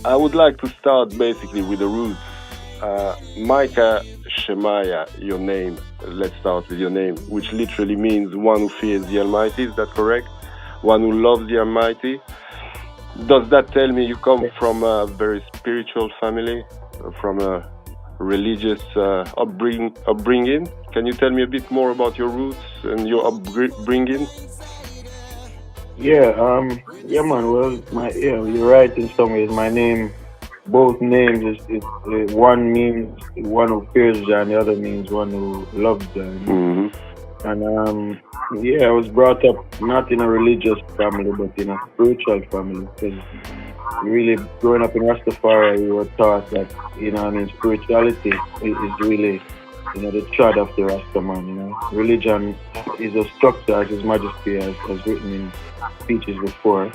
I would like to start basically with the roots. Micah Shemaiah, your name. Let's start with your name, which literally means one who fears the Almighty. Is that correct? One who loves the Almighty. Does that tell me you come from a very spiritual family, from a religious upbringing? Can you tell me a bit more about your roots and your upbringing? Yeah, man. Well, you're right in some ways. My name, both names, is one means one who fears Jah, and the other means one who loves Jah. Mm-hmm. And I was brought up not in a religious family, but in a spiritual family. Because really, growing up in Rastafari, we were taught that spirituality is really the trad of the Rastaman. Religion is a structure, as His Majesty has written in speeches before,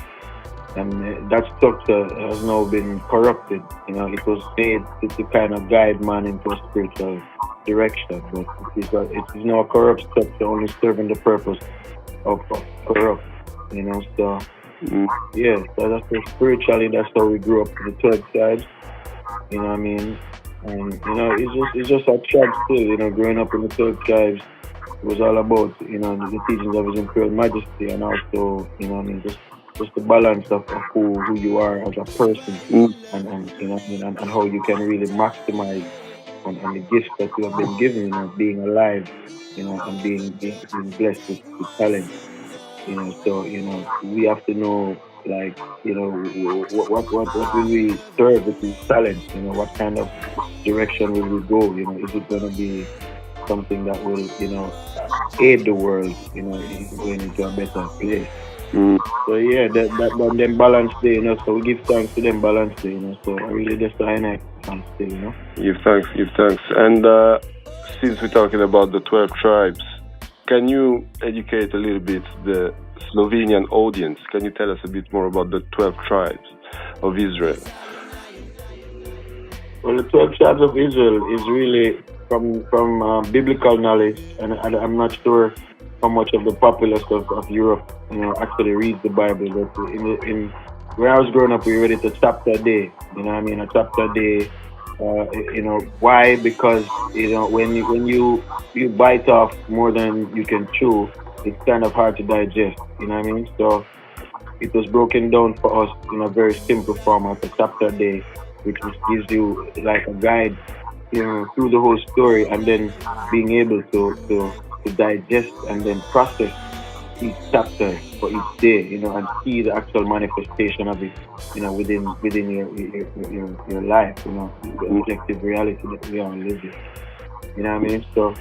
and that structure has now been corrupted. It was made to kind of guide man into a spiritual direction, but it is now a corrupt structure, only serving the purpose of corrupt. So that's spiritually, that's how we grew up in the 12 tribes. And it's just a trad still. Growing up in the 12 tribes, it was all about the teachings of His Imperial Majesty, and also just the balance of who you are as a person, and how you can really maximize on the gifts that you have been given, being alive, and being blessed with talent. So we have to know, like, what will we serve with this talent? What kind of direction will we go? Is it going to be something that will aid the world, in going into a better place? So that them balance there, so we give thanks to them balance there, so I really just thanks there, Give thanks. And since we're talking about the 12 tribes, can you educate a little bit the Slovenian audience? Can you tell us a bit more about the 12 tribes of Israel? Well, the 12 tribes of Israel is really from biblical knowledge, and I'm not sure how much of the populace of Europe, actually reads the Bible. But in where I was growing up, we read it a chapter a day. A chapter a day. Why? Because when you bite off more than you can chew, it's kind of hard to digest. So it was broken down for us in a very simple format, a chapter a day, which gives you like a guide, through the whole story, and then being able to digest and then process each chapter for each day, and see the actual manifestation of it, within your life, the objective reality that we all live in. So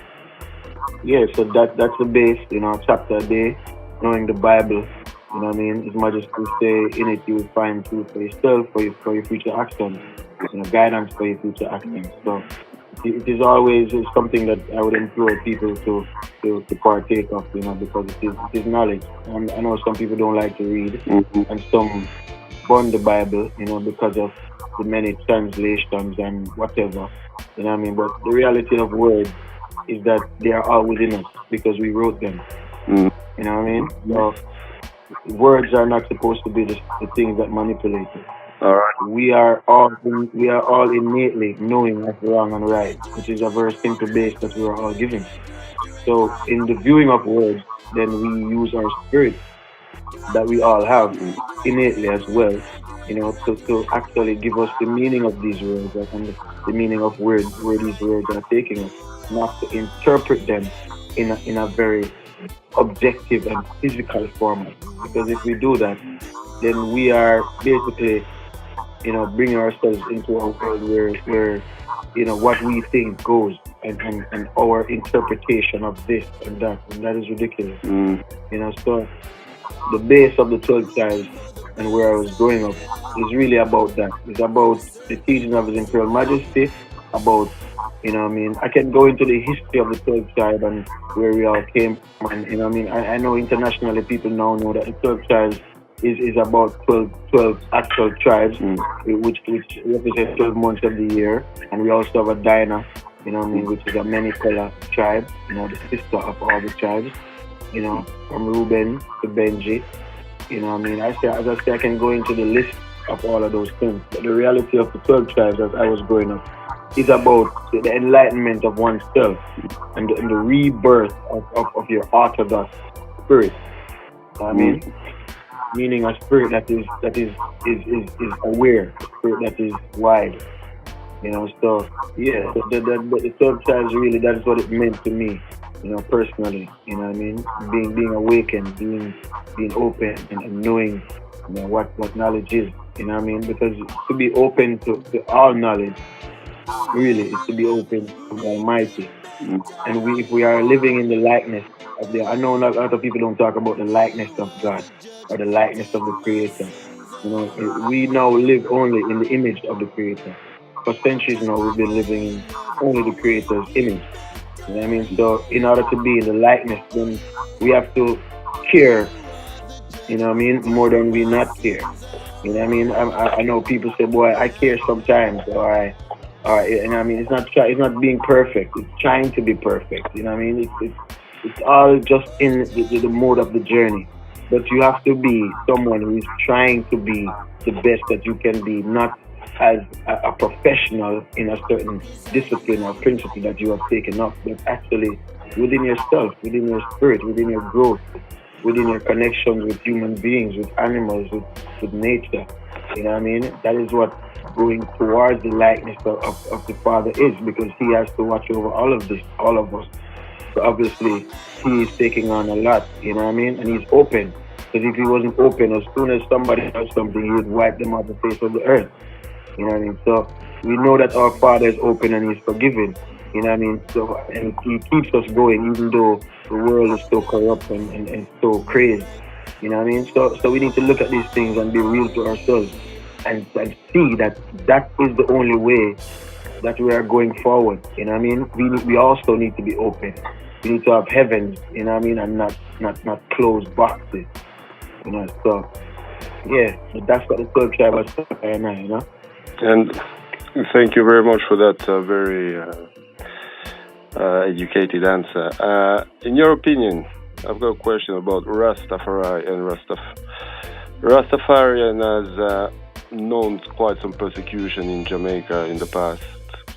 that's the base, chapter a day, knowing the Bible, His Majesty say in it you will find truth for yourself, for your future actions, guidance for your future actions. So it is always something that I would implore people to partake of, because it is knowledge. And I know some people don't like to read, and some burn the Bible, because of the many translations and whatever, But the reality of words is that they are all within us because we wrote them. So words are not supposed to be the things that manipulate us. All right. We are all innately knowing what's wrong and right, which is a very simple base that we are all given. So in the viewing of words, then we use our spirit that we all have innately as well, to actually give us the meaning of these words and the meaning of where these words are taking us, not to interpret them in a very objective and physical format. Because if we do that, then we are basically bringing ourselves into a world where what we think goes and our interpretation of this and that is ridiculous. So the base of the 12 tribes and where I was growing up is really about that. It's about the teaching of His Imperial Majesty, about I can go into the history of the 12 tribe and where we all came from, and I know internationally people now know that the 12 tribes is about 12 actual tribes, which represent 12 months of the year. And we also have a Dinah, you know what I mean, which is a many-color tribe, you know, the sister of all the tribes, you know, from Reuben to Benji, you know what I mean. As I say, I can go into the list of all of those things. But the reality of the 12 tribes as I was growing up is about the enlightenment of oneself and the rebirth of your orthodox spirit. You know what I mean? Meaning a spirit that is aware, a spirit that is wide. You know, so yeah, the 12 tribes really, that is what it meant to me, you know, personally. You know what I mean? Being awakened, being open and knowing, you know, what knowledge is. You know what I mean? Because to be open to all knowledge, really, is to be open to the Almighty. And if we are living in the likeness of I know a lot of people don't talk about the likeness of God or the likeness of the Creator. You know, we now live only in the image of the Creator. For centuries now, we've been living in only the Creator's image. You know what I mean? So in order to be in the likeness, then we have to care, you know what I mean, more than we not care. You know what I mean? I know people say, boy, I care sometimes, or you know what I mean? It's not being perfect. It's trying to be perfect. You know what I mean? It's all just in the mode of the journey. But you have to be someone who is trying to be the best that you can be, not as a professional in a certain discipline or principle that you have taken up, but actually within yourself, within your spirit, within your growth, within your connections with human beings, with animals, with nature. You know what I mean? That is what going towards the likeness of the Father is, because He has to watch over all of this, all of us. So obviously, He is taking on a lot, you know what I mean? And He's open. Because if He wasn't open, as soon as somebody does something, He would wipe them off the face of the earth. You know what I mean? So we know that our Father is open and He's forgiving. You know what I mean? So, and He keeps us going, even though the world is so corrupt and so crazy. You know what I mean? So we need to look at these things and be real to ourselves and see that is the only way that we are going forward. You know what I mean? We also need to be open. We need to have heavens, you know what I mean, and not closed boxes. You know, so yeah, that's what the 12 tribes are saying now, you know? And thank you very much for that very educated answer. In your opinion, I've got a question about Rastafari and Rastafarian has known quite some persecution in Jamaica in the past.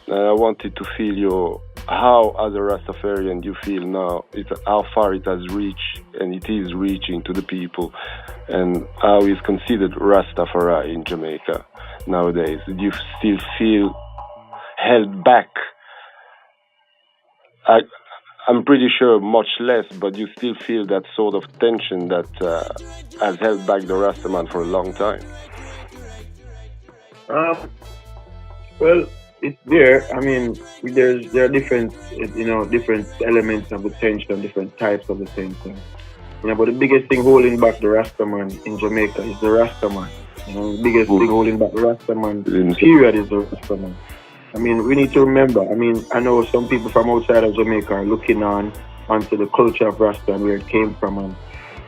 I wanted to feel how as a Rastafarian you feel now, how far it has reached and it is reaching to the people, and how is considered Rastafari in Jamaica nowadays. Do you still feel held back? I'm pretty sure much less, but you still feel that sort of tension that has held back the Rastaman for a long time. Well, it's there. I mean, there are different, different elements of the tension, different types of the tension. You know, but the biggest thing holding back the Rastaman in Jamaica is the Rastaman. You know, the biggest thing holding back the Rastaman period is the Rastaman. I mean, we need to remember. I mean, I know some people from outside of Jamaica are looking onto the culture of Rasta and where it came from. And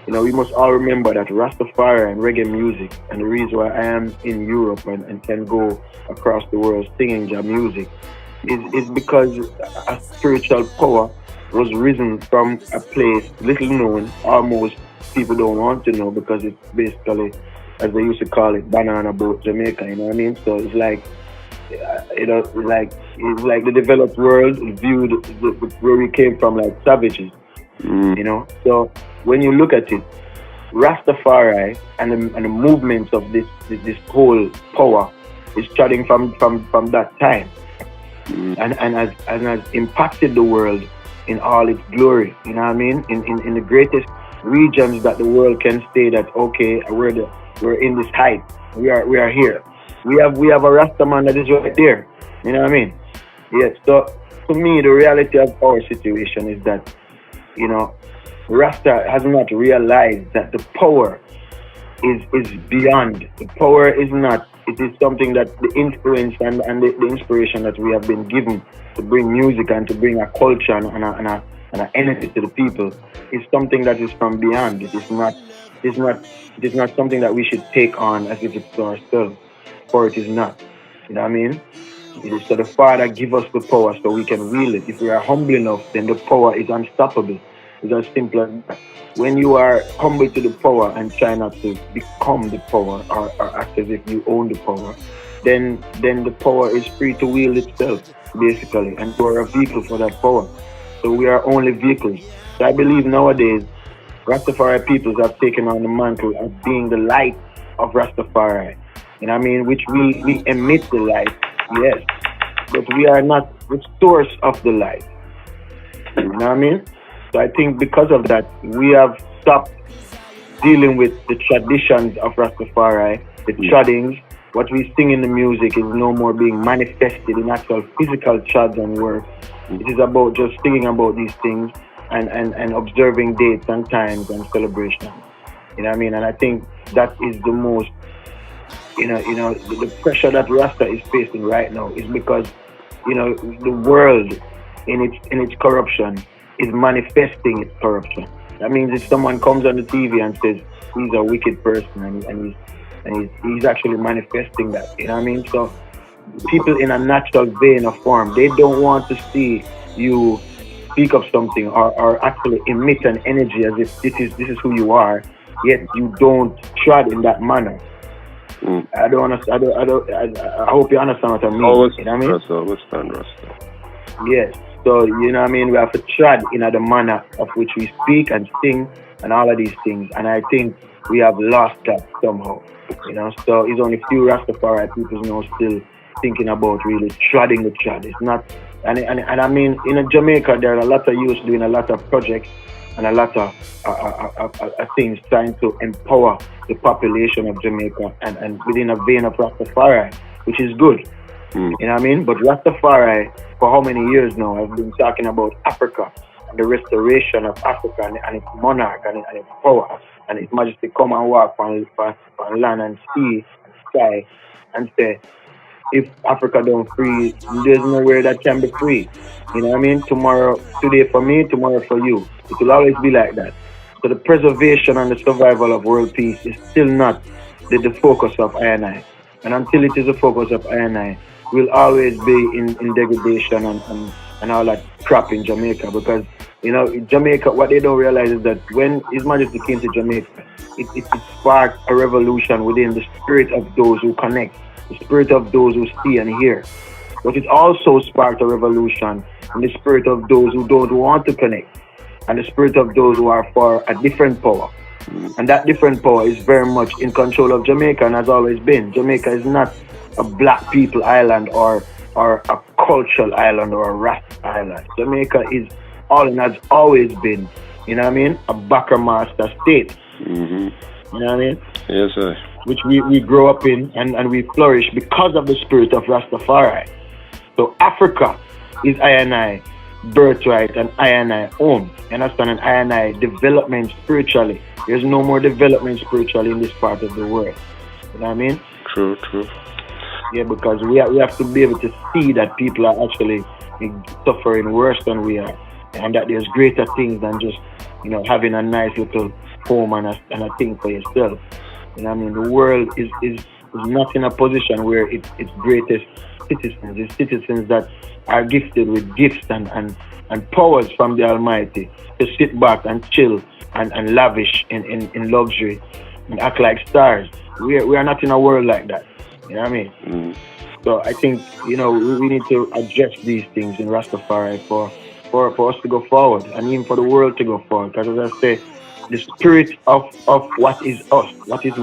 you know, we must all remember that Rastafari and reggae music, and the reason why I am in Europe and can go across the world singing their music is because a spiritual power was risen from a place little known, almost people don't want to know, because it's basically, as they used to call it, banana boat Jamaica, you know what I mean? So it's like, it's like the developed world viewed where we came from like savages, you know? So when you look at it, Rastafari and the movements of this whole power is starting from that time, and has impacted the world in all its glory. You know what I mean? In the greatest regions that the world can say that, okay, we're in this height. We are here. We have a Rastaman that is right there. You know what I mean? Yes. So to me, the reality of our situation is that, you know, Rasta has not realized that the power is beyond. The power is not. It is something that the influence and the inspiration that we have been given to bring music and to bring a culture and an energy to the people is something that is from beyond. It is not it is not something that we should take on as if it's ourselves, for it is not. You know what I mean? It is so the Father give us the power so we can wield it. If we are humble enough, then the power is unstoppable. It's as simple as that. When you are humble to the power and try not to become the power or act as if you own the power, then the power is free to wield itself, basically, and you are a vehicle for that power. So we are only vehicles. So I believe nowadays Rastafari peoples have taken on the mantle of being the light of Rastafari. You know what I mean? Which we emit the light, yes, but we are not the source of the light. You know what I mean? So I think because of that, we have stopped dealing with the traditions of Rastafari, the traddings. What we sing in the music is no more being manifested in actual physical trads and work. It is about just thinking about these things and observing dates and times and celebrations. You know what I mean? And I think that is the most, the pressure that Rasta is facing right now is because, the world in its corruption is manifesting its corruption. That means if someone comes on the TV and says he's a wicked person and he's actually manifesting that. You know what I mean? So people in a natural vein of form, they don't want to see you speak of something or actually emit an energy as if this is who you are, yet you don't tread in that manner. I hope you understand what I mean. You know what I mean? Rasta. Yes. So, you know what I mean? We have to tread in the manner of which we speak and sing and all of these things. And I think we have lost that somehow. So it's only few Rastafari people still thinking about really treading the trad. It's not, and I mean, in Jamaica, there are a lot of youth doing a lot of projects and a lot of things trying to empower the population of Jamaica and within a vein of Rastafari, which is good. You know what I mean? But Rastafari, for how many years now, I've been talking about Africa and the restoration of Africa and its monarch and its power and its majesty come and walk on land and sea and sky and say, if Africa don't free, there's nowhere that can be free. You know what I mean? Today for me, tomorrow for you. It will always be like that. So the preservation and the survival of world peace is still not the focus of I&I. And until it is the focus of I&I, we'll always be in degradation and all that crap in Jamaica. Because, Jamaica, what they don't realize is that when His Majesty came to Jamaica, it sparked a revolution within the spirit of those who connect, the spirit of those who see and hear. But it also sparked a revolution in the spirit of those who don't want to connect, and the spirit of those who are for a different power. And that different power is very much in control of Jamaica and has always been. Jamaica is not a black people island or a cultural island or a Rasta island. Jamaica is all and has always been, you know what I mean, a backer master state. Mm-hmm. You know what I mean? Yes, sir. Which we grow up in and we flourish because of the spirit of Rastafari. So Africa is I&I birthright and I&I own. You understand? And I&I development spiritually. There's no more development spiritually in this part of the world. You know what I mean? True. Yeah, because we have to be able to see that people are actually suffering worse than we are. And that there's greater things than just, having a nice little home and a thing for yourself. You know what I mean? The world is not in a position where its greatest citizens is citizens that are gifted with gifts and powers from the Almighty to sit back and chill and lavish in luxury and act like stars. We are not in a world like that. You know what I mean? So I think, we need to address these things in Rastafari for us to go forward and even for the world to go forward. Because as I say, the spirit of what is us, what is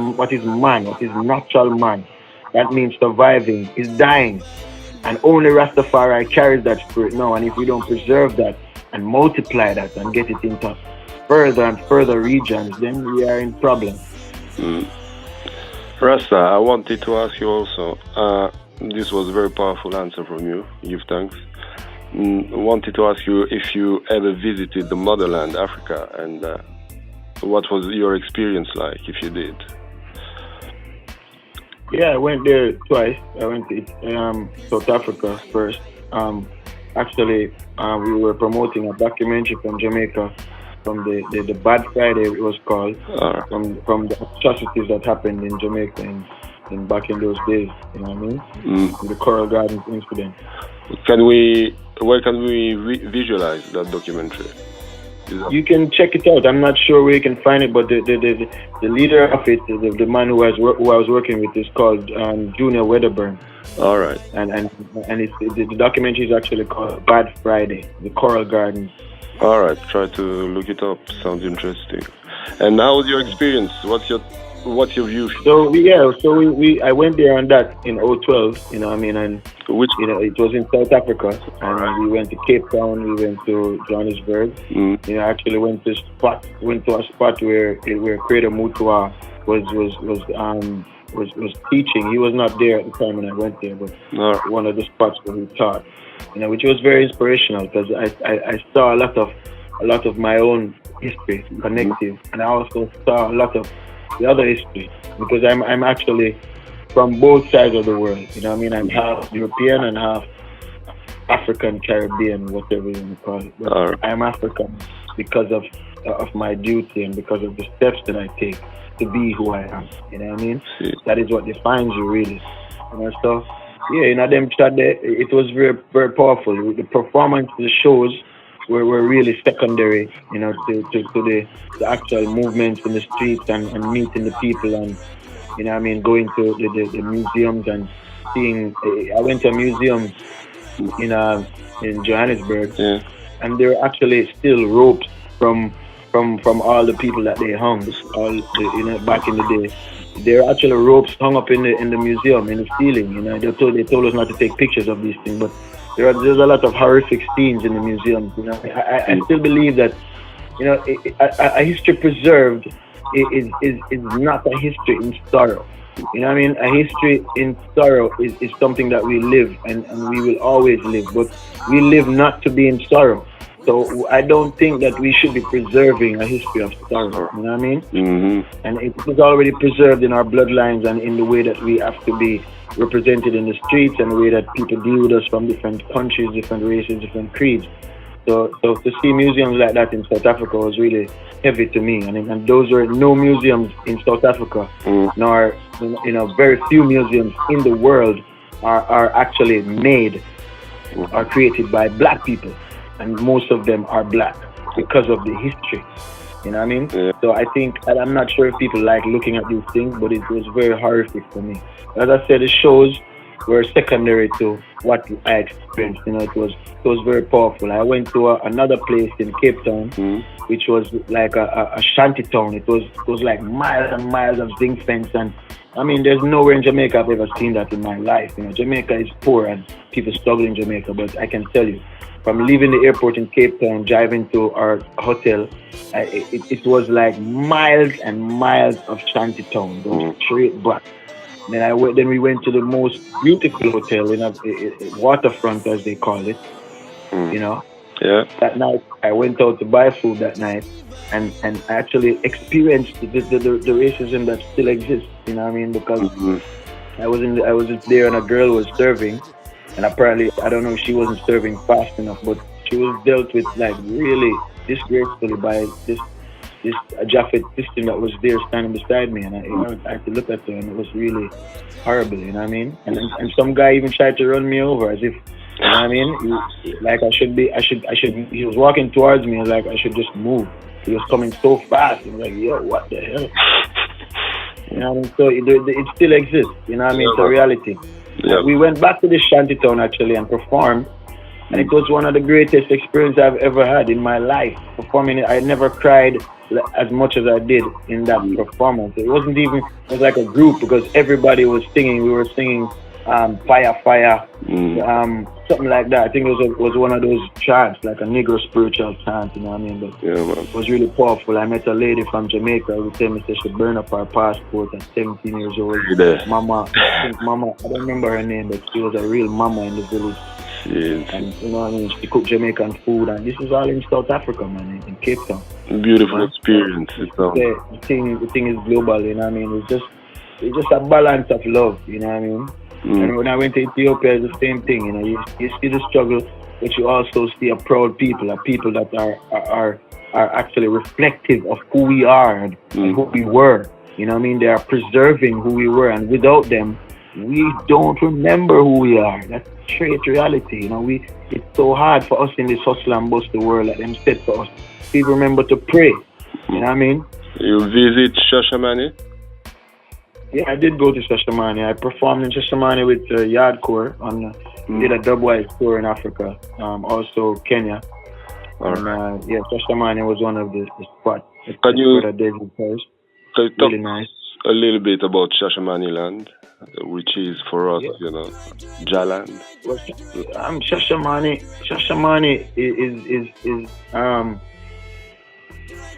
man, what is natural man, that means surviving, is dying. And only Rastafari carries that spirit now. And if we don't preserve that and multiply that and get it into further and further regions, then we are in problem. Rasta, I wanted to ask you also, this was a very powerful answer from you. Give thanks. Wanted to ask you if you ever visited the motherland, Africa, and what was your experience like, if you did? Yeah, I went there twice. I went to South Africa first. Actually, we were promoting a documentary from Jamaica the Bad Friday, it was called, Alright. from the atrocities that happened in Jamaica in back in those days. You know what I mean? The Coral Gardens incident. Where can we visualize that documentary? You can check it out. I'm not sure where you can find it, but the leader of it, the man who I was working with, is called Junior Wedderburn. All right. And the documentary is actually called Bad Friday, the Coral Gardens. All right. Try to look it up. Sounds interesting. And how was your experience? What's your view? So I went there on that in 2012. You know what I mean? And it was in South Africa, and we went to Cape Town, we went to Johannesburg. You know, I actually went to a spot where Creator Mutua was teaching. He was not there at the time when I went there, but one of the spots where he taught. You know, which was very inspirational because I saw a lot of my own history connected, and I also saw a lot of the other history, because I'm actually from both sides of the world. You know what I mean? I'm half European and half African, Caribbean, whatever you want to call it. But I'm African because of my duty and because of the steps that I take to be who I am. You know what I mean? That is what defines you, really. You know, so yeah, you know, them chat there, it was very, very powerful. The performance, the shows were really secondary, you know, to the actual movements in the streets and meeting the people, and you know what I mean, going to the museums and seeing. I went to a museum in Johannesburg, and there were actually still ropes from all the people that they hung, back in the day. There are actually ropes hung up in the museum, in the ceiling. You know, they told us not to take pictures of these things, but there's a lot of horrific scenes in the museum. You know, I still believe that, you know, a history preserved is not a history in sorrow. You know what I mean? A history in sorrow is something that we live and we will always live, but we live not to be in sorrow. So I don't think that we should be preserving a history of sorrow. You know what I mean? Mm-hmm. And it is already preserved in our bloodlines and in the way that we have to be represented in the streets and the way that people deal with us from different countries, different races, different creeds. So to see museums like that in South Africa was really heavy to me. And those were no museums in South Africa, nor, you know, very few museums in the world are actually made or created by black people. And most of them are black because of the history. You know what I mean? Yeah. So I think, I'm not sure if people like looking at these things, but it was very horrific for me. As I said, the shows were secondary to what I experienced. You know, it was very powerful. I went to another place in Cape Town, which was like a shanty town. It was like miles and miles of zinc fence, and I mean, there's nowhere in Jamaica I've ever seen that in my life. You know, Jamaica is poor and people struggle in Jamaica, but I can tell you, from leaving the airport in Cape Town, driving to our hotel, it was like miles and miles of shanty town, straight back. Then we went to the most beautiful hotel in a waterfront, as they call it. You know. Yeah. That night, I went out to buy food that night, and I actually experienced the racism that still exists. You know what I mean? Because I was there, and a girl was serving. And apparently, I don't know if she wasn't serving fast enough, but she was dealt with like really disgracefully by this Jaffet system that was there standing beside me. And I had to look at her, and it was really horrible, you know what I mean? And some guy even tried to run me over as if, you know what I mean? He was walking towards me, and like I should just move. He was coming so fast. I was like, yo, what the hell? You know what I mean? So it still exists, you know what I mean? It's a reality. Yeah. We went back to the shantytown actually and performed, and it was one of the greatest experiences I've ever had in my life. Performing it, I never cried as much as I did in that performance. It was like a group because everybody was singing. We were singing Fire, Fire, something like that. I think it was one of those chants, like a Negro spiritual chant, you know what I mean? But it was really powerful. I met a lady from Jamaica who told me she burned up her passport at 17 years old. Mama, I don't remember her name, but she was a real mama in the village. Yes. And you know what I mean? She cooked Jamaican food, and this is all in South Africa, man, in Cape Town. Beautiful experience. The thing is global, you know what I mean? It's just a balance of love, you know what I mean? And when I went to Ethiopia, it's the same thing. You know, you see the struggle, but you also see a proud people, a people that are are actually reflective of who we are and who we were. You know what I mean? They are preserving who we were, and without them, we don't remember who we are. That's straight reality. You know, it's so hard for us in this hustle and bustle world that them said for us. People remember to pray. You know what I mean? You visit Shashamane? Yeah, I did go to Shashamane. I performed in Shashamane with Yardcore on did a dubwise tour in Africa, also Kenya. And yeah, Shashamane was one of the spots. Can you talk really nice. A little bit about Shashamane land, which is for us, you know, Jaland? Well, Shashamane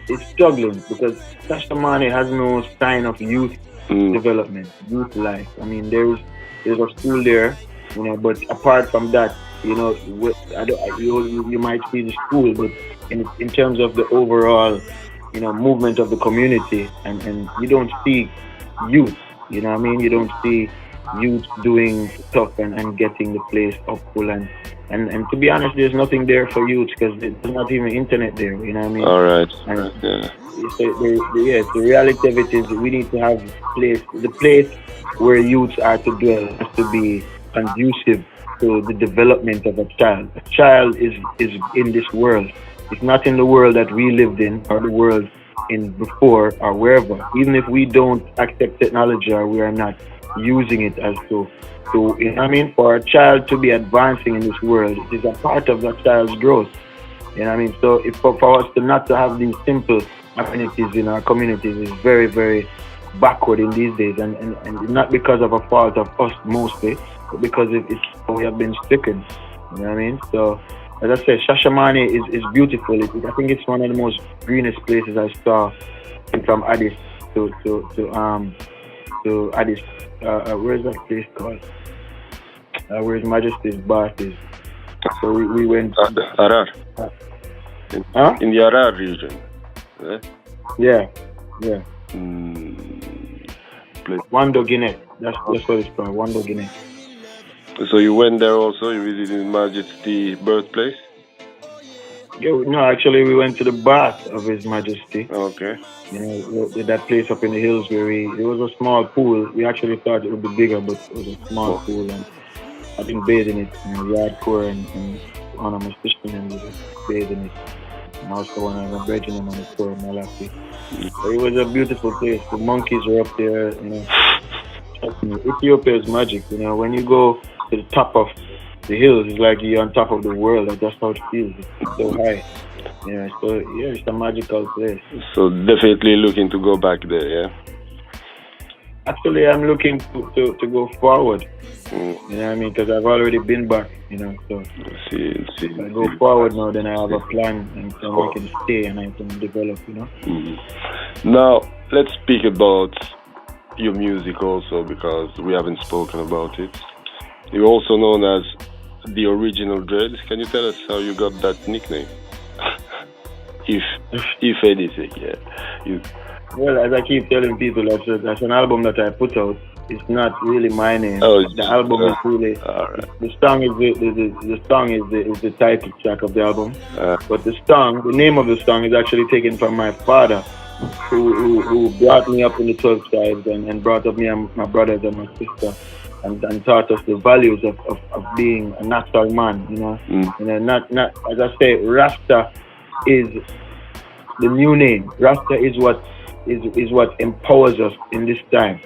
is struggling because Shashamane has no sign of youth development, youth life. I mean, there's a school there, you know, but apart from that, you know, you might see the school, but in terms of the overall, you know, movement of the community, and you don't see youth, you know what I mean? You don't see youth doing stuff and getting the place up full, and to be honest, there's nothing there for youth because there's not even internet there, you know what I mean? All right. And the reality of it is we need to have the place where youths are to dwell has to be conducive to the development of a child. A child is in this world. It's not in the world that we lived in or the world in before or wherever. Even if we don't accept technology or we are not using it as to you know what I mean, for a child to be advancing in this world, it is a part of that child's growth. You know what I mean? So if for us to not to have these simple amenities in our communities is very, very backward in these days, and not because of a fault of us mostly, but because it's we have been stricken. You know what I mean? So as I said, Shashamane is beautiful. I think it's one of the most greenest places I saw from Addis to Addis. Where's that place called? Where His Majesty's bath is. So we went. Harar. In the Harar region. Yeah. Wando Guinea. That's what it's called. Wando Guinea. So you went there also? You visited His Majesty's birthplace? No, actually we went to the bath of His Majesty. Okay. You know, that place up in the hills where it was a small pool. We actually thought it would be bigger, but it was a small pool, and I've been bathing it, you know, Yardcore and one of my sisters and we were bathing it. And also one of my brethren on the tour in Malawi. So it was a beautiful place. The monkeys were up there, you know. Ethiopia is magic, you know. When you go to the top of the hills, it's like you're on top of the world. Like that's how it feels. It's so high. Yeah, so yeah, it's a magical place. So definitely looking to go back there, yeah? Actually, I'm looking to go forward. You know what I mean? Because I've already been back, you know. So if I go forward now, then I have a plan and I can stay and I can develop, you know. Now, let's speak about your music also, because we haven't spoken about it. You're also known as the Original Dread. Can you tell us how you got that nickname? if anything, yeah. Well, as I keep telling people, that's an album that I put out. It's not really my name. Oh, the album is really the song is the song is the title track of the album. But the name of the song is actually taken from my father, who brought me up in the 12 tribes and brought up me and my brothers and my sister. And taught us the values of being a natural man, you know. You know, not as I say, Rasta is the new name. Rasta is what empowers us in this time.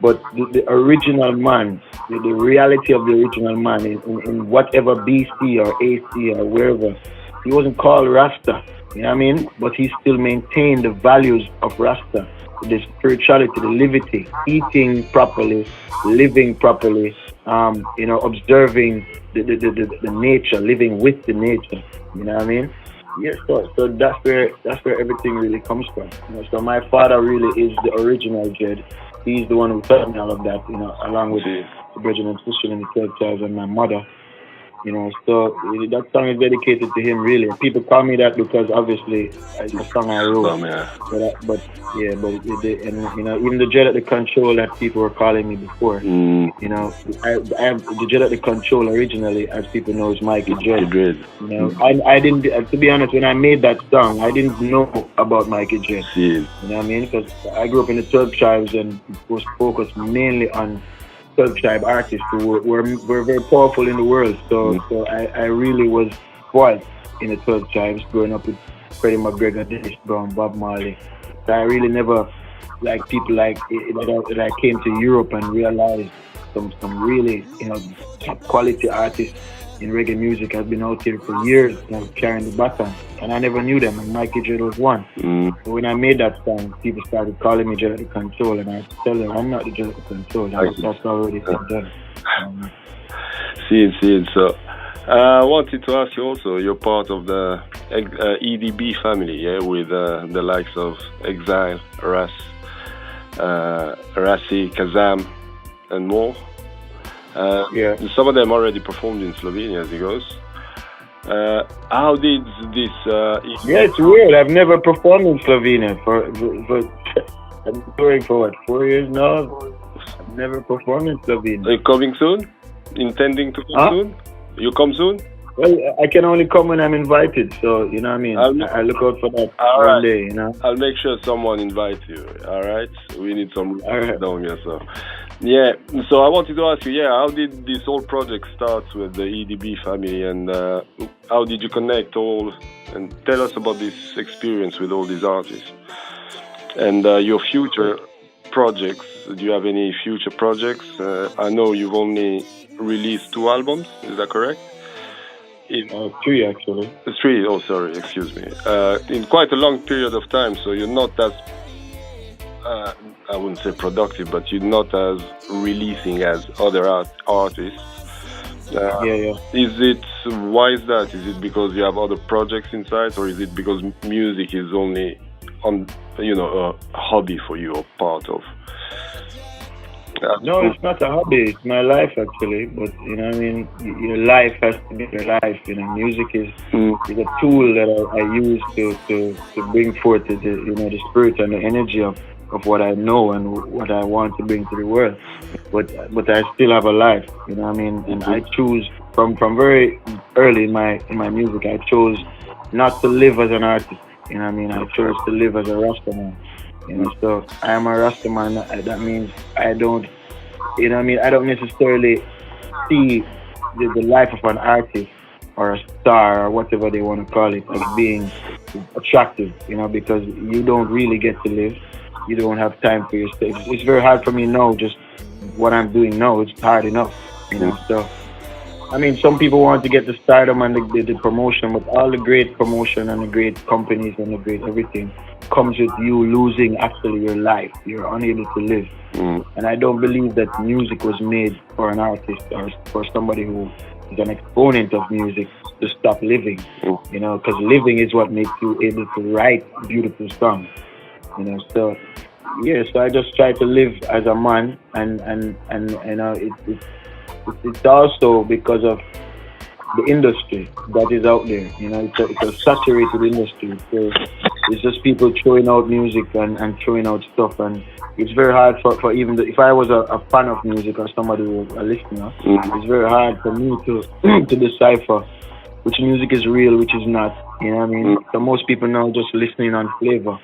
But the original man, the reality of the original man in whatever BC or AC or wherever, he wasn't called Rasta, you know what I mean? But he still maintained the values of Rasta. The spirituality, the levity, eating properly, living properly, you know, observing the nature, living with the nature. You know what I mean? Yes, so that's where everything really comes from. You know, so my father really is the original Dread. He's the one who taught me all of that, you know, along with the brethren and sister in the 12 tribes and my mother. You know, so that song is dedicated to him. Really, people call me that because obviously it's a song I wrote. Yeah. But yeah, but and you know, even the Dread at the Control that people were calling me before. You know, I have the Dread at the Control originally, as people know, is Micah Dread. You know, I didn't, to be honest, when I made that song, I didn't know about Micah Dread. You know what I mean? Because I grew up in the 12 tribes and was focused mainly on 12 tribe artists who were very powerful in the world. So I really was spoiled in the 12 tribes, growing up with Freddie McGregor, Dennis Brown, Bob Marley. So I really never, like people like that I came to Europe and realized some really, you know, top quality artists in reggae music have been out here for years, you know, carrying the baton. And I never knew them, and Mikey Dread was one. So when I made that song, people started calling me Dread at the Control, and I had to tell them, I'm not the Dread at the Control. That's already been done. See it. So I wanted to ask you also, you're part of the EDB family, yeah, with the likes of Exile, Ras, Rasi, Kazam, and more. Yeah. Some of them already performed in Slovenia, as it goes. How did this? Yeah, it's weird. I've never performed in Slovenia for I'm touring for what, 4 years now. I've never performed in Slovenia. Coming soon? Intending to come soon? You come soon? Well, I can only come when I'm invited, so you know what I mean. I look out for that one day, you know. I'll make sure someone invites you. All right, we need some down here, so. Yeah, so I wanted to ask you, how did this whole project start with the EDB family, and how did you connect all, and tell us about this experience with all these artists, and your future projects. Do you have any future projects? I know you've only released 2 albums, is that correct? 3 actually. 3, oh sorry, excuse me. In quite a long period of time, so you're not as I wouldn't say productive, but you're not as releasing as other artists. Why is that? Is it because you have other projects inside, or is it because music is only a hobby for you, or part of? No, it's not a hobby. It's my life actually. But you know, what I mean, your life has to be your life. You know, music is a tool that I use to bring forth the spirit and the energy of what I know and what I want to bring to the world. But I still have a life. You know what I mean? And I choose from very early in my music. I chose not to live as an artist. You know what I mean? I chose to live as a Rastaman. You know, so I am a Rastaman. That means I don't, you know what I mean? I don't necessarily see the life of an artist or a star or whatever they want to call it as being attractive, you know, because you don't really get to live. You don't have time for yourself. It's very hard for me now, just what I'm doing now. It's hard enough, you know, so. I mean, some people want to get the stardom and the promotion, but all the great promotion and the great companies and the great everything comes with you losing actually your life. You're unable to live. And I don't believe that music was made for an artist or for somebody who is an exponent of music to stop living. You know, because living is what makes you able to write beautiful songs. You know, so so I just try to live as a man, and you know, it's also because of the industry that is out there. You know, it's a saturated industry. So it's just people throwing out music and throwing out stuff, and it's very hard for even if I was a fan of music or somebody who was a listener, it's very hard for me to decipher which music is real, which is not. You know what I mean? So most people now just listening on flavor.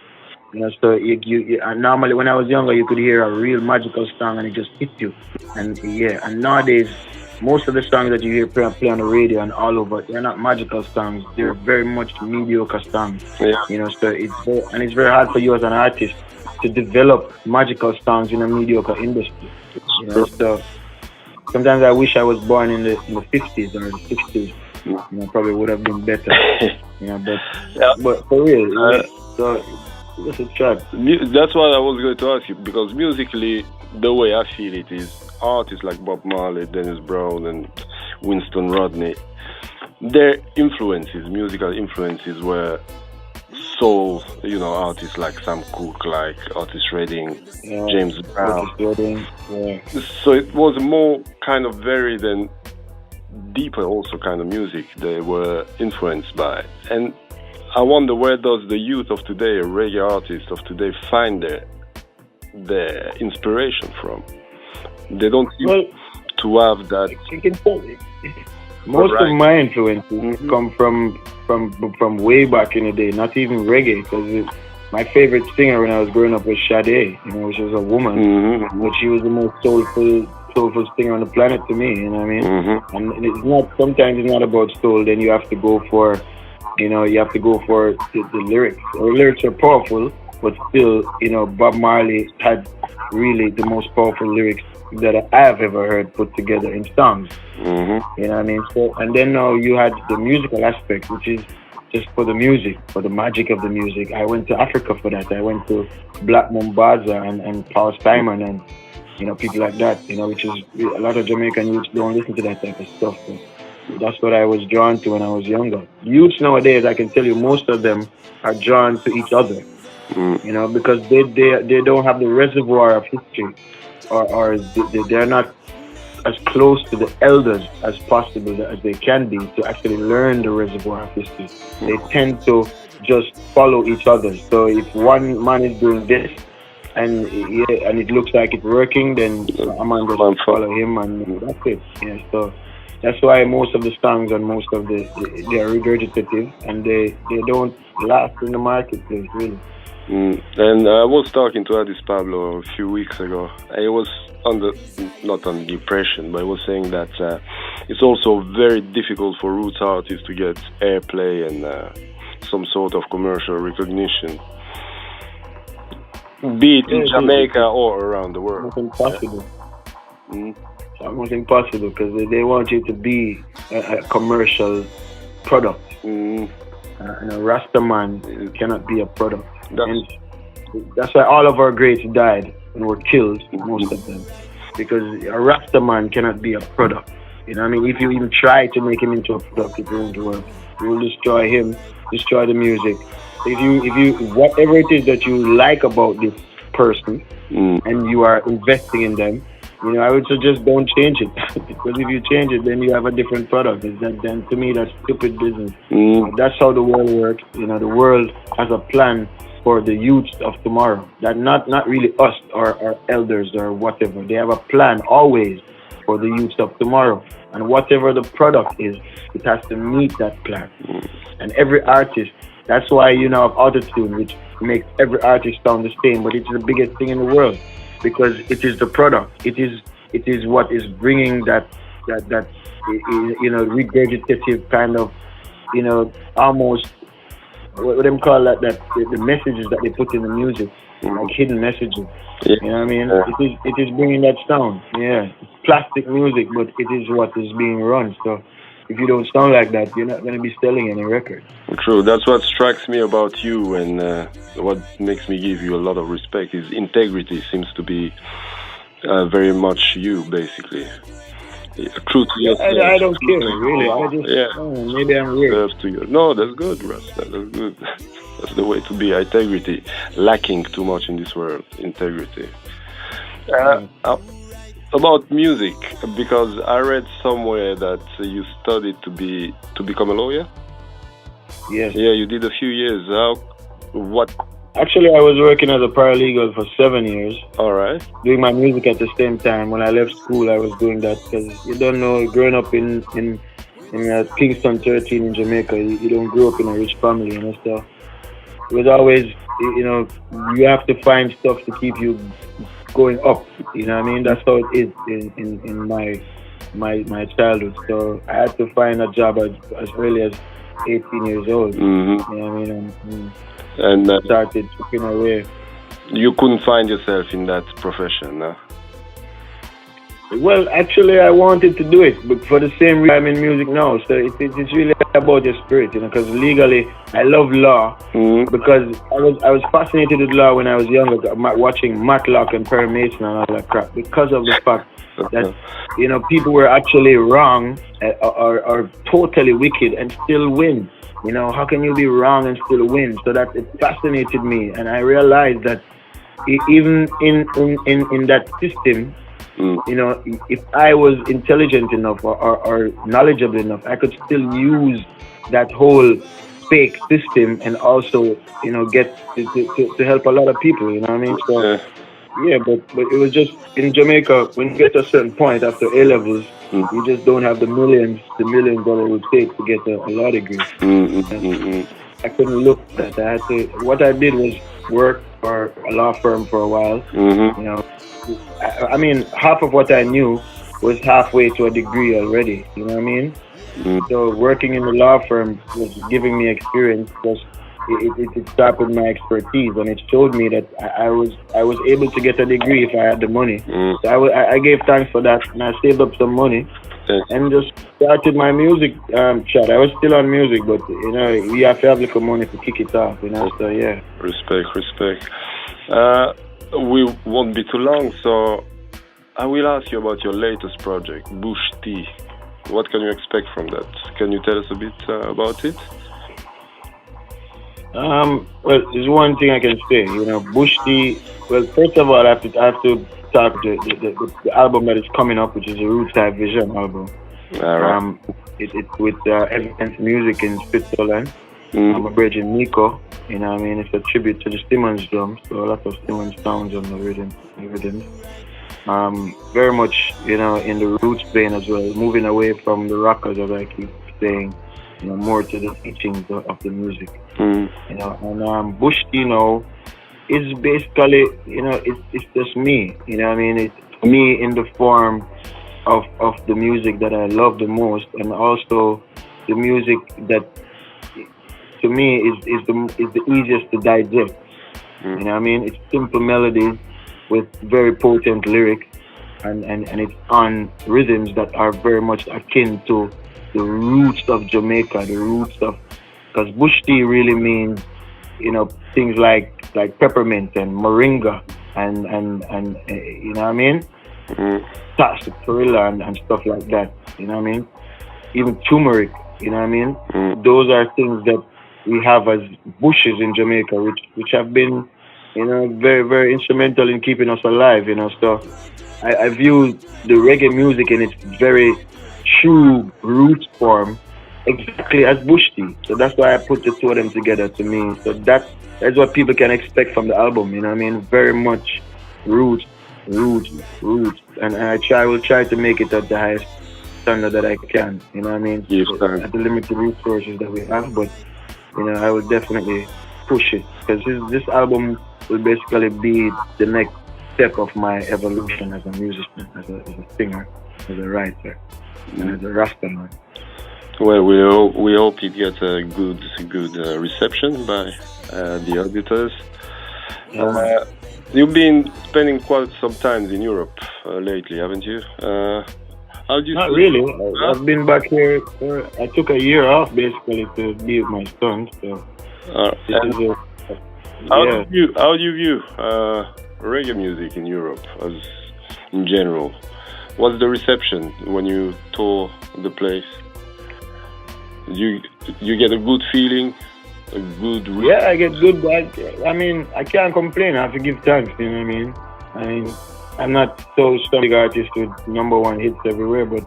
You know, so you normally when I was younger, you could hear a real magical song and it just hit you. And nowadays, most of the songs that you hear play on the radio and all over, they're not magical songs. They're very much mediocre songs. You know, so it's very hard for you as an artist to develop magical songs in a mediocre industry. You know, so sometimes I wish I was born in the 50s or the 60s. You know, probably would have been better. You know, but for real, so. That's what I was going to ask you, because musically, the way I feel it is, artists like Bob Marley, Dennis Brown, and Winston Rodney, their musical influences were soul, you know, artists like Sam Cooke, like Otis Redding, James Brown. So it was more kind of varied and deeper also kind of music they were influenced by. And I wonder, where does the youth of today, reggae artists of today, find their inspiration from? They don't seem to have that. You can tell most of my influences come from way back in the day, not even reggae, because my favorite singer when I was growing up was Sade, which was a woman, but she was the most soulful singer on the planet to me, you know what I mean? And it's not, sometimes it's not about soul, then you have to go for, the lyrics. The lyrics are powerful, but still, Bob Marley had really the most powerful lyrics that I have ever heard put together in songs. You know what I mean? So, and then now you had the musical aspect, which is just for the music, for the magic of the music. I went to Africa for that. I went to Black Mombasa and Paul Simon and people like that, which is a lot of Jamaican youths don't listen to that type of stuff. But that's what I was drawn to when I was younger. Youths nowadays, I can tell you, most of them are drawn to each other, because they don't have the reservoir of history, or they're not as close to the elders as possible as they can be to actually learn the reservoir of history. They tend to just follow each other. So if one man is doing this and it looks like it's working, then a man just follow him, and that's it. Yeah, so that's why most of the songs and most of they are regurgitative, and they don't last in the marketplace really. And I was talking to Addis Pablo a few weeks ago. I was not on the impression, but I was saying that it's also very difficult for roots artists to get airplay and some sort of commercial recognition, be it in Jamaica or around the world. It's impossible. It's almost impossible, because they want you to be a commercial product. A Rasta man cannot be a product. That's why all of our greats died and were killed, most of them, because a Rasta man cannot be a product. You know what I mean? If you even try to make him into a product, it won't work. You will destroy him, destroy the music. If you whatever it is that you like about this person and you are investing in them, I would suggest don't change it. Because if you change it, then you have a different product. Then to me, that's stupid business. That's how the world works. The world has a plan for the youths of tomorrow. That not really us or our elders or whatever. They have a plan always for the youths of tomorrow. And whatever the product is, it has to meet that plan. And every artist, that's why have autotune, which makes every artist sound the same, but it's the biggest thing in the world, because it is the product. It is what is bringing that regurgitative kind of, almost what them call that the messages that they put in the music, like hidden messages. You know what I mean? It is bringing that sound. Yeah, it's plastic music, but it is what is being run. So if you don't sound like that, you're not going to be selling any record. True. That's what strikes me about you, and what makes me give you a lot of respect is integrity. Seems to be very much you, basically. True to yourself. I don't care, really. I just, maybe I'm weird. No, that's good, Ras. That's good. That's the way to be. Integrity. Lacking too much in this world. Integrity. About music, because I read somewhere that you studied to become a lawyer. Yes. Yeah, you did a few years. What? Actually, I was working as a paralegal for 7 years. All right. Doing my music at the same time. When I left school, I was doing that, because you don't know, growing up in Kingston 13 in Jamaica, you don't grow up in a rich family, so it was always, you have to find stuff to keep you going up. You know what I mean? That's how it is in my childhood. So I had to find a job as early as 18 years old. You know what I mean? And started chipping away. You couldn't find yourself in that profession, huh? Well, actually, I wanted to do it, but for the same reason I'm in music now. So it's really about your spirit, because legally, I love law, because I was fascinated with law when I was younger, watching Matlock and Perry Mason and all that crap, because of the fact that people were actually wrong or totally wicked and still win. How can you be wrong and still win? So that it fascinated me, and I realized that even in that system, You know, if I was intelligent enough or knowledgeable enough, I could still use that whole fake system and also, you know, get to help a lot of people. You know what I mean? So Yeah. yeah, but it was just in Jamaica when you get to a certain point after A levels, you just don't have the millions that it would take to get a law degree. And I couldn't look at that. I had to. What I did was work for a law firm for a while. You know, I mean, half of what I knew was halfway to a degree already. You know what I mean? So working in the law firm was giving me experience because it sharpened my expertise and it showed me that I was able to get a degree if I had the money. So I gave thanks for that and I saved up some money and just started my music chat. I was still on music, but you know you have to have little money to kick it off. You know, so yeah. Respect. We won't be too long, so I will ask you about your latest project, Bush Tea. What can you expect from that? Can you tell us a bit about it? Well, there's one thing I can say. You know, Bush Tea. Well, first of all, I have to talk the album that is coming up, which is a Roots Type Vision album. All right. It's with Evidence Music in Switzerland. I'm a bridge in Nico. You know what I mean? It's a tribute to the Simmons drums, so a lot of Simmons sounds on the rhythm. Very much, you know, in the roots vein as well, moving away from the rockers, as I keep saying, you know, more to the teachings of the music. You know, and Bush, you know, is basically, you know, it's just me. You know what I mean? It's me in the form of the music that I love the most, and also the music that to me is the easiest to digest. You know what I mean? It's simple melodies with very potent lyrics, and it's on rhythms that are very much akin to the roots of Jamaica, the roots of, because Bush Tea really means, you know, things like peppermint and moringa and you know what I mean? Sarsaparilla and stuff like that, you know what I mean? Even turmeric, you know what I mean? Those are things that we have as bushes in Jamaica, which have been, you know, very, very instrumental in keeping us alive, you know. So I view the reggae music in its very true root form exactly as Bush Tea. So that's why I put the two of them together to me. So that's what people can expect from the album, you know what I mean? Very much roots. And I will try to make it at the highest standard that I can, you know what I mean? Yes, at the limited resources that we have, but you know, I will definitely push it because this album will basically be the next step of my evolution as a musician, as a singer, as a writer, and as a Rastaman. Well, we hope it gets a good reception by the auditors. You've been spending quite some time in Europe lately, haven't you? How do you? Not really. I've been back here. I took a year off basically to be with my son. So how do you view reggae music in Europe as in general? What's the reception when you tour the place? You get a good feeling, a good. Yeah, I get good. I mean, I can't complain. I have to give thanks. You know what I mean? I'm not so big artist with #1 hits everywhere, but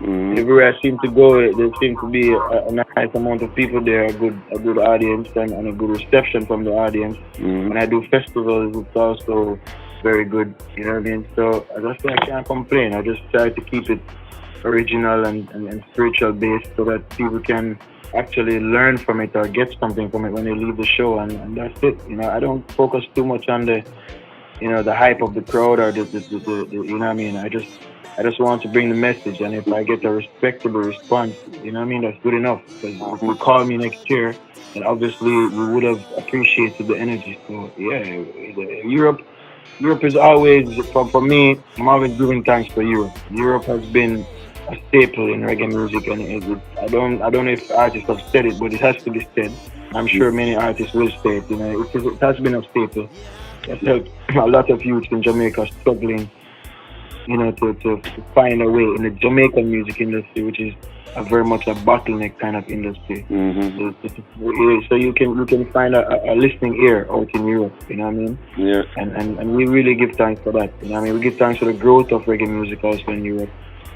everywhere I seem to go, there seems to be a nice amount of people there, a good audience, and a good reception from the audience. When I do festivals, it's also very good. You know what I mean? So as I say, I can't complain. I just try to keep it original and spiritual based so that people can actually learn from it or get something from it when they leave the show, and that's it. You know, I don't focus too much on the, you know, the hype of the crowd or the you know what I mean? I just want to bring the message, and if I get a respectable response, you know what I mean, that's good enough. Because if you call me next year, then obviously we would have appreciated the energy. So yeah, Europe is always, for me, I'm always giving thanks for Europe. Europe has been a staple in reggae music, and I don't know if artists have said it, but it has to be said. I'm sure many artists will say it. You know, it has been a staple. It's helped a lot of youths in Jamaica struggling, you know, to find a way in the Jamaican music industry, which is a very much a bottleneck kind of industry. Mm-hmm. So you can find a listening ear out in Europe, you know what I mean? Yeah. And we really give thanks for that. You know what I mean? We give thanks for the growth of reggae music also in Europe.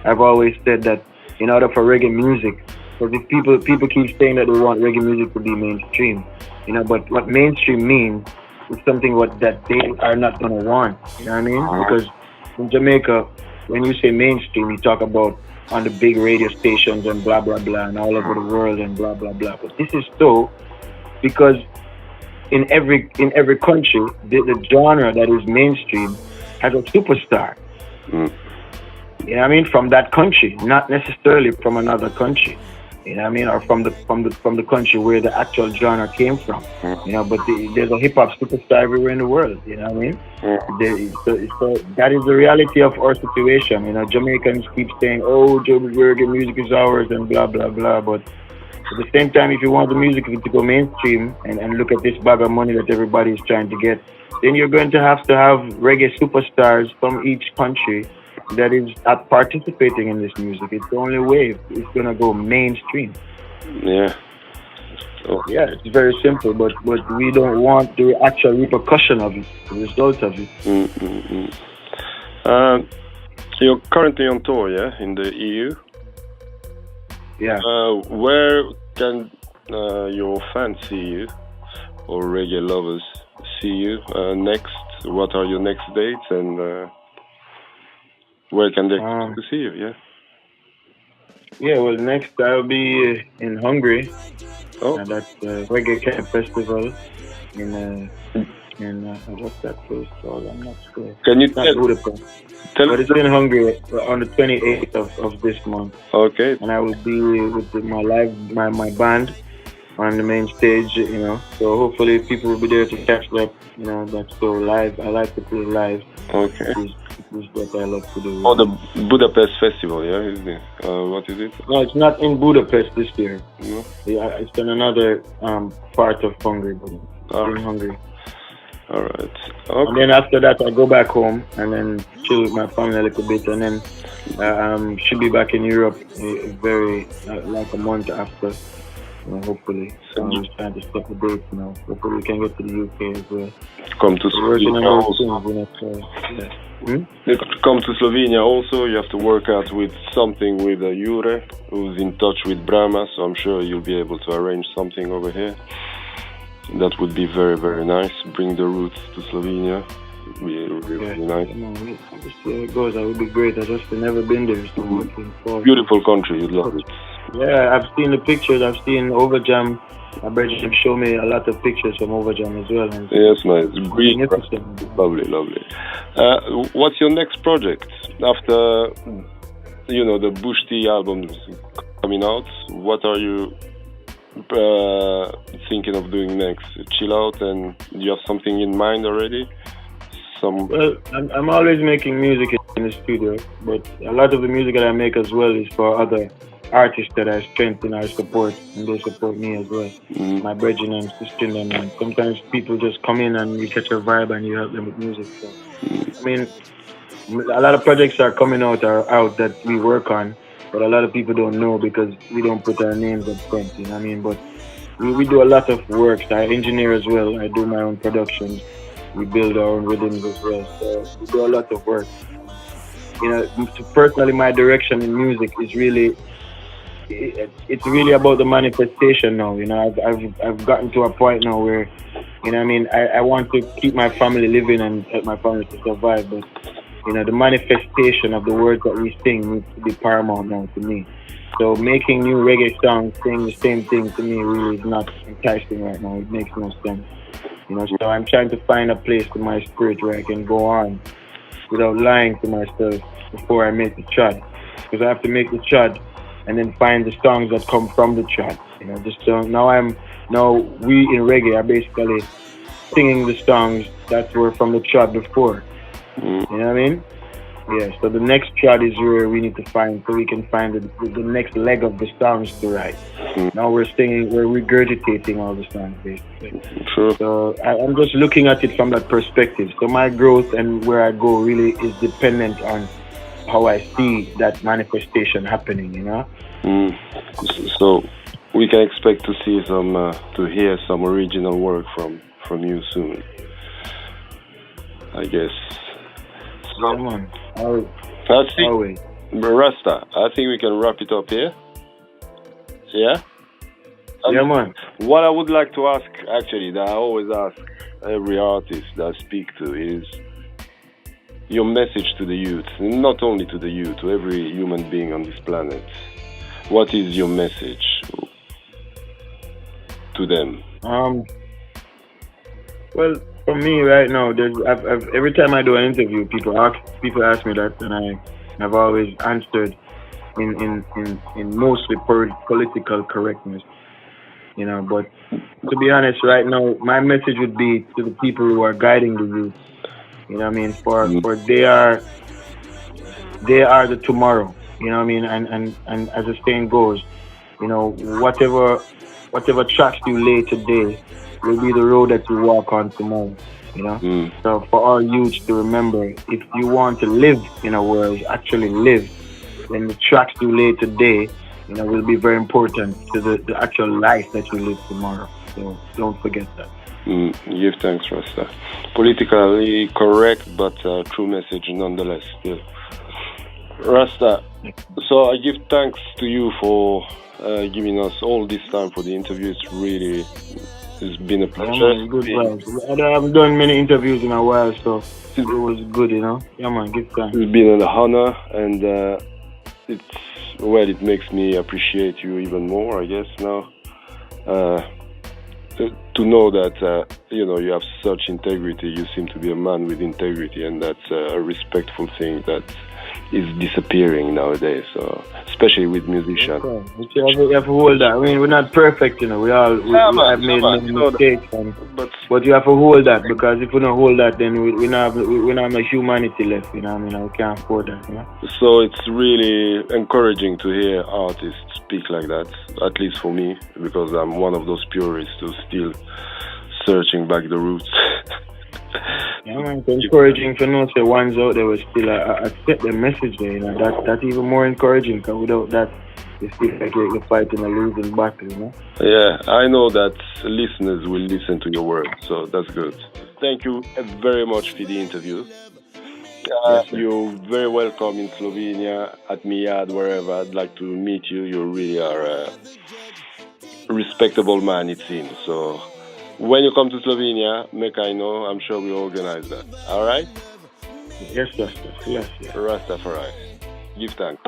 I've always said that in order for reggae music, because if people keep saying that they want reggae music to be mainstream, you know, but what mainstream means is something that they are not gonna want. You know what I mean? Because in Jamaica, when you say mainstream, you talk about on the big radio stations and blah blah blah and all over the world and blah blah blah. But this is so because in every country, the genre that is mainstream has a superstar. Mm. You know what I mean? From that country, not necessarily from another country. You know what I mean? Or from the country where the actual genre came from. You know, but there's a hip hop superstar everywhere in the world. You know what I mean? So that is the reality of our situation. You know, Jamaicans keep saying, "Oh, reggae music is ours," and blah blah blah. But at the same time, if you want the music to go mainstream and look at this bag of money that everybody is trying to get, then you're going to have reggae superstars from each country that is participating in this music. It's the only way it's gonna go mainstream. Yeah. So, yeah, it's very simple, but we don't want the actual repercussion of it, the result of it. You're currently on tour, yeah, in the EU. Yeah. Where can your fans see you, or reggae lovers see you next? What are your next dates, and where can they expect to see you? Yeah. Yeah. Well, next I'll be in Hungary. Oh. That's Reggae.Si festival in what's that place called? I'm not sure. Can you tell? But it's in Hungary on the 28th of this month. Okay. And I will be with my band on the main stage, you know. So hopefully people will be there to catch that, you know, that's so live. I like to play live. Okay. This is what I love to do. Oh, the Budapest Festival, yeah? Is it? What is it? No, it's not in Budapest this year. No? Yeah, it's in another part of Hungary, but in Hungary. All right. Okay. And then after that, I go back home and then chill with my family a little bit, and then should be back in Europe very like a month after. Hopefully, I'm just trying to stop the dates now. Hopefully, we can get to the UK as well. Come to Slovenia also. Yeah. Come to Slovenia also. You have to work out with something with Jure, who's in touch with Brahma, so I'm sure you'll be able to arrange something over here. That would be very, very nice. Bring the roots to Slovenia. It would be really nice. Just see how it goes. That would be great. I've just never been there. So beautiful country. You'd love it. Yeah, I've seen the pictures. I've seen Overjam. My brother showed me a lot of pictures from Overjam as well. And yes, man. It's green. Lovely, lovely. What's your next project after, the Bushti albums coming out? What are you thinking of doing next? Chill out, and do you have something in mind already? Well, I'm always making music in the studio, but a lot of the music that I make as well is for other artists that I strengthen or support, and they support me as well. My brethren and sisters, and sometimes people just come in and you catch a vibe and you help them with music. So, I mean, a lot of projects are coming out that we work on, but a lot of people don't know because we don't put our names up front, you know what I mean? But we do a lot of work. I engineer as well. I do my own productions. We build our own rhythms as well. So we do a lot of work. Personally, my direction in music is really, it's really about the manifestation now. I've gotten to a point now where, I want to keep my family living and help my family to survive, but the manifestation of the words that we sing needs to be paramount now to me. So making new reggae songs saying the same thing to me really is not enticing right now. It makes no sense. So I'm trying to find a place in my spirit where I can go on without lying to myself before I make the chod. Because I have to make the chod and then find the songs that come from the chod. Now we in reggae are basically singing the songs that were from the chod before. You know what I mean? Yeah, so the next chart is where we need to find, so we can find the next leg of the songs to write. Now we're regurgitating all the songs, basically. Sure. So I'm just looking at it from that perspective. So my growth and where I go really is dependent on how I see that manifestation happening, you know. Mm. So we can expect to see to hear some original work from you soon, I guess. Yeah, man. I think, Always. Rasta, I think we can wrap it up here. Yeah? Yeah, man. What I would like to ask, actually, that I always ask every artist that I speak to is your message to the youth, not only to the youth, to every human being on this planet. What is your message to them? Well, for me right now, every time I do an interview, people ask me that, and I've always answered in mostly political correctness, you know. But to be honest, right now, my message would be to the people who are guiding the youth. You know what I mean? For they are the tomorrow. You know what I mean? And as the saying goes, you know, whatever tracks you lay today will be the road that you walk on tomorrow. You know? So for our youth to remember, if you want to live in a world, actually live, then the tracks you lay today, you know, will be very important to the actual life that you live tomorrow. So don't forget that. Give thanks, Rasta. Politically correct, but true message nonetheless. Still. Rasta, so I give thanks to you for giving us all this time for the interview. It's been a pleasure. Yeah, man, good vibes. I haven't done many interviews in a while, so it was good, you know. Yeah, man, give thanks. It's been an honor, and it makes me appreciate you even more, I guess, now. To know that, you know, you have such integrity. You seem to be a man with integrity, and that's a respectful thing that is disappearing nowadays, so especially with musicians. You have to hold that. I mean, we're not perfect, you know. We have made many mistakes, but you have to hold that, because if we don't hold that, then we not have no humanity left. You know what I mean? We can't afford that. You know? So it's really encouraging to hear artists speak like that, at least for me, because I'm one of those purists who's still searching back the roots. Yeah, man, it's encouraging to know the ones out there will still accept the message there. You know, that's even more encouraging, because without that, you feel like you're fighting a losing battle. You know. Yeah, I know that listeners will listen to your work, so that's good. Thank you very much for the interview. Yes, you're very welcome in Slovenia, at Miad, wherever. I'd like to meet you. You really are a respectable man, it seems. So when you come to Slovenia, make I know. I'm sure we'll organize that. All right? Yes, yes. Rastafari. Give thanks.